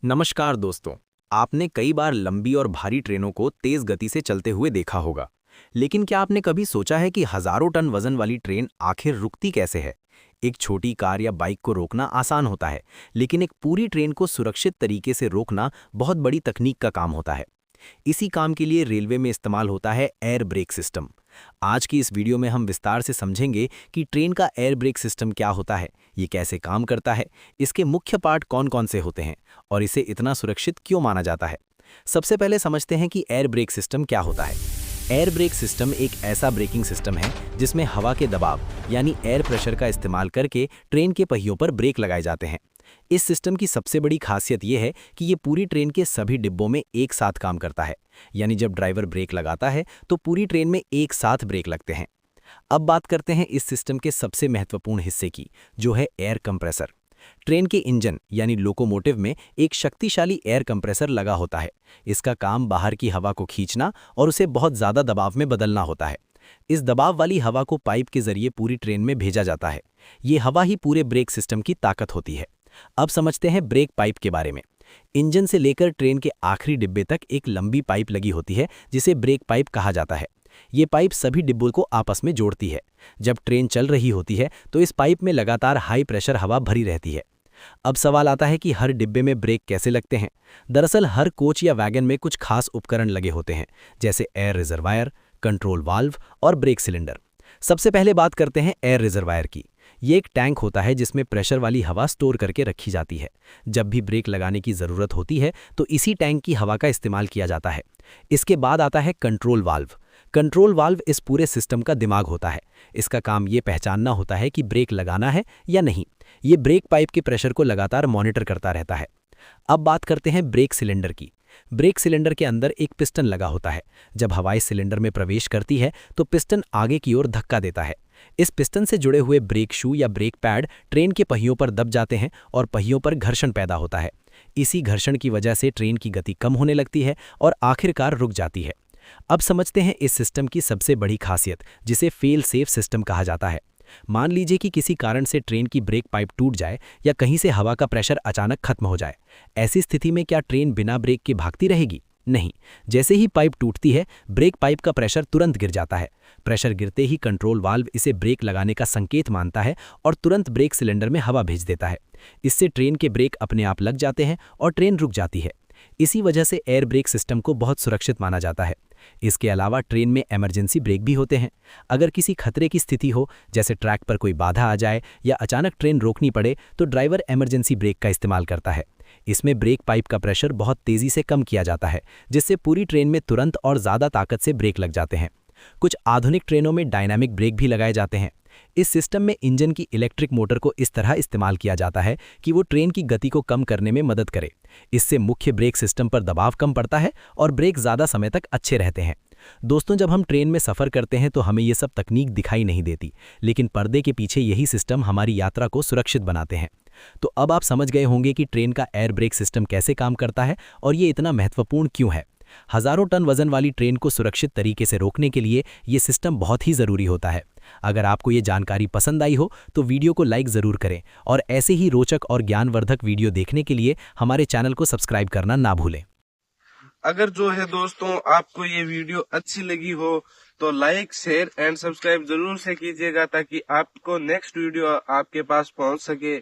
नमस्कार दोस्तों। आपने कई बार लंबी और भारी ट्रेनों को तेज गति से चलते हुए देखा होगा, लेकिन क्या आपने कभी सोचा है कि हजारों टन वजन वाली ट्रेन आखिर रुकती कैसे है? एक छोटी कार या बाइक को रोकना आसान होता है, लेकिन एक पूरी ट्रेन को सुरक्षित तरीके से रोकना बहुत बड़ी तकनीक का काम होता है। इसी काम के लिए रेलवे में इस्तेमाल होता है एयर ब्रेक सिस्टम। आज की इस वीडियो में हम विस्तार से समझेंगे कि ट्रेन का एयर ब्रेक सिस्टम क्या होता है, ये कैसे काम करता है, इसके मुख्य पार्ट कौन-कौन से होते हैं और इसे इतना सुरक्षित क्यों माना जाता है। सबसे पहले समझते हैं कि एयर ब्रेक सिस्टम क्या होता है। एयर ब्रेक सिस्टम एक ऐसा ब्रेकिंग सिस्टम है जिसमें हवा के दबाव यानी एयर प्रेशर का इस्तेमाल करके ट्रेन के पहियों पर ब्रेक लगाए जाते हैं। इस सिस्टम की सबसे बड़ी खासियत यह है कि ये पूरी ट्रेन के सभी डिब्बों में एक साथ काम करता है, यानी जब ड्राइवर ब्रेक लगाता है तो पूरी ट्रेन में एक साथ ब्रेक लगते हैं। अब बात करते हैं इस सिस्टम के सबसे महत्वपूर्ण हिस्से की, जो है एयर कंप्रेसर। ट्रेन के इंजन यानी लोकोमोटिव में एक शक्तिशाली एयर कंप्रेसर लगा होता है। इसका काम बाहर की हवा को खींचना और उसे बहुत ज़्यादा दबाव में बदलना होता है। इस दबाव वाली हवा को पाइप के जरिए पूरी ट्रेन में भेजा जाता है। ये हवा ही पूरे ब्रेक सिस्टम की ताकत होती है। अब समझते हैं ब्रेक पाइप के बारे में। इंजन से लेकर ट्रेन के आखिरी डिब्बे तक एक लंबी पाइप लगी होती है जिसे ब्रेक पाइप कहा जाता है। ये पाइप सभी डिब्बों को आपस में जोड़ती है। जब ट्रेन चल रही होती है तो इस पाइप में लगातार हाई प्रेशर हवा भरी रहती है। अब सवाल आता है कि हर डिब्बे में ब्रेक कैसे लगते हैं। दरअसल हर कोच या वैगन में कुछ खास उपकरण लगे होते हैं, जैसे एयर रिजर्वायर, कंट्रोल वाल्व और ब्रेक सिलेंडर। सबसे पहले बात करते हैं एयर रिजर्वायर की। ये एक टैंक होता है जिसमें प्रेशर वाली हवा स्टोर करके रखी जाती है। जब भी ब्रेक लगाने की ज़रूरत होती है तो इसी टैंक की हवा का इस्तेमाल किया जाता है। इसके बाद आता है कंट्रोल वाल्व। कंट्रोल वाल्व इस पूरे सिस्टम का दिमाग होता है। इसका काम ये पहचानना होता है कि ब्रेक लगाना है या नहीं। ये ब्रेक पाइप के प्रेशर को लगातार मॉनिटर करता रहता है। अब बात करते हैं ब्रेक सिलेंडर की। ब्रेक सिलेंडर के अंदर एक पिस्टन लगा होता है। जब हवा इस सिलेंडर में प्रवेश करती है तो पिस्टन आगे की ओर धक्का देता है। इस पिस्टन से जुड़े हुए ब्रेक शू या ब्रेक पैड ट्रेन के पहियों पर दब जाते हैं और पहियों पर घर्षण पैदा होता है। इसी घर्षण की वजह से ट्रेन की गति कम होने लगती है और आखिरकार रुक जाती है। अब समझते हैं इस सिस्टम की सबसे बड़ी खासियत, जिसे फेल सेफ सिस्टम कहा जाता है। मान लीजिए कि किसी कारण से ट्रेन की ब्रेक पाइप टूट जाए या कहीं से हवा का प्रेशर अचानक खत्म हो जाए। ऐसी स्थिति में क्या ट्रेन बिना ब्रेक के भागती रहेगी? नहीं। जैसे ही पाइप टूटती है, ब्रेक पाइप का प्रेशर तुरंत गिर जाता है। प्रेशर गिरते ही कंट्रोल वाल्व इसे ब्रेक लगाने का संकेत मानता है और तुरंत ब्रेक सिलेंडर में हवा भेज देता है। इससे ट्रेन के ब्रेक अपने आप लग जाते हैं और ट्रेन रुक जाती है। इसी वजह से एयर ब्रेक सिस्टम को बहुत सुरक्षित माना जाता है। इसके अलावा ट्रेन में इमरजेंसी ब्रेक भी होते हैं। अगर किसी खतरे की स्थिति हो, जैसे ट्रैक पर कोई बाधा आ जाए या अचानक ट्रेन रोकनी पड़े, तो ड्राइवर इमरजेंसी ब्रेक का इस्तेमाल करता है। इसमें ब्रेक पाइप का प्रेशर बहुत तेजी से कम किया जाता है, जिससे पूरी ट्रेन में तुरंत और ज़्यादा ताकत से ब्रेक लग जाते हैं। कुछ आधुनिक ट्रेनों में डायनामिक ब्रेक भी लगाए जाते हैं। इस सिस्टम में इंजन की इलेक्ट्रिक मोटर को इस तरह इस्तेमाल किया जाता है कि वो ट्रेन की गति को कम करने में मदद करे। इससे मुख्य ब्रेक सिस्टम पर दबाव कम पड़ता है और ब्रेक ज़्यादा समय तक अच्छे रहते हैं। दोस्तों, जब हम ट्रेन में सफ़र करते हैं तो हमें ये सब तकनीक दिखाई नहीं देती, लेकिन पर्दे के पीछे यही सिस्टम हमारी यात्रा को सुरक्षित बनाते हैं। तो अब आप समझ गए होंगे कि ट्रेन का एयर ब्रेक सिस्टम कैसे काम करता है और ये इतना महत्वपूर्ण क्यों है। हजारों टन वजन वाली ट्रेन को सुरक्षित तरीके से रोकने के लिए ये सिस्टम बहुत ही ज़रूरी होता है। अगर आपको ये जानकारी पसंद आई हो तो वीडियो को लाइक ज़रूर करें और ऐसे ही रोचक और ज्ञानवर्धक वीडियो देखने के लिए हमारे चैनल को सब्सक्राइब करना ना भूलें। अगर जो है दोस्तों आपको ये वीडियो अच्छी लगी हो तो लाइक, शेयर एंड सब्सक्राइब जरूर से कीजिएगा ताकि आपको नेक्स्ट वीडियो आपके पास पहुंच सके।